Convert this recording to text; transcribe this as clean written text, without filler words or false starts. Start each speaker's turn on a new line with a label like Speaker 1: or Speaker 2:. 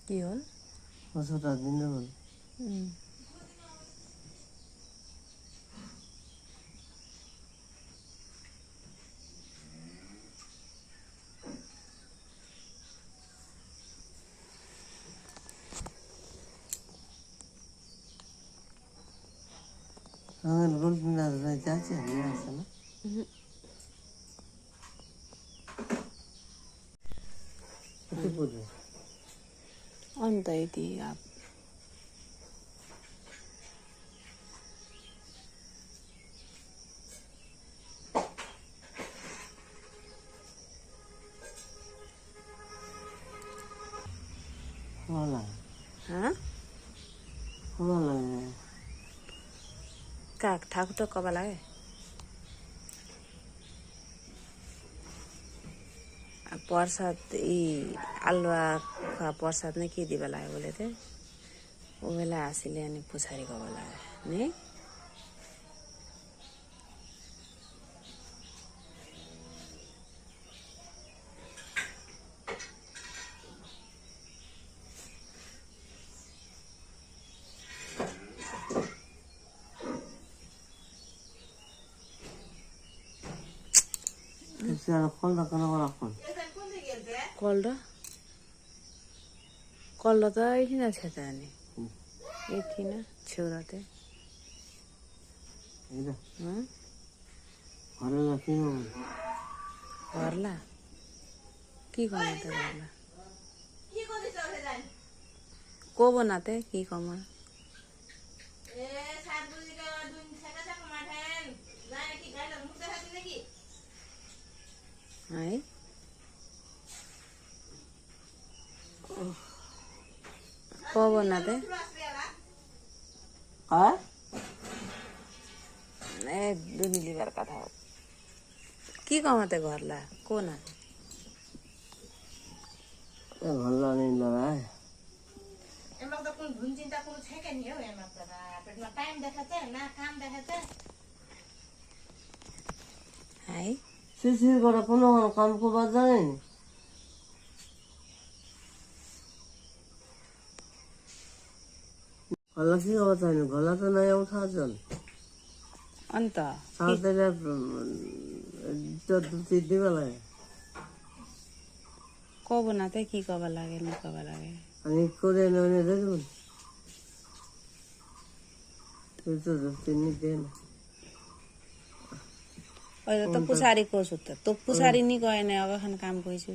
Speaker 1: কি হ'ল
Speaker 2: বছৰটা দিন হ'ল গল্প না যাচ্ছে নিয়ে আসে না
Speaker 1: अन्त यति अब
Speaker 2: होला
Speaker 1: हाँ
Speaker 2: होला
Speaker 1: काग ठाकु त कब लागे प्रसाद यी आलुवा खुवा प्रसाद नै के दिबा लाग्यो बोले थे ओ बेला हाँसीले अनि पुछारी कब लाग्यो नि
Speaker 2: कल्ला
Speaker 1: कल्ला त यहीँ छ त अनि यति न छेउरा त घरला की गर्नु त घरला को बनाते की कमा है को बनाते ए दुनी लिबर कथा की कमाते घरला को नाते
Speaker 2: घरला नहीं लगा है
Speaker 3: एमा त कुन धुन चिन्ता कुन छैन नि हो एमा त पेटमा टाइम देखाछ ना काम देखाछ
Speaker 1: है
Speaker 2: शिशिर गरेर कुन कामको बात जाने नि घरला के गर्छ नि घरला त नयाँ उठा छन्
Speaker 1: अन्त
Speaker 2: साथैले सिद्धि बेला
Speaker 1: को बनाते की कब लागे नि कब लागे
Speaker 2: अनि कोरेन भने देखुन त्यो त चिन्नी देन
Speaker 1: अहिले त पुछारी को सुत्त तो पुछारी नि गएन अब खान काम गइछु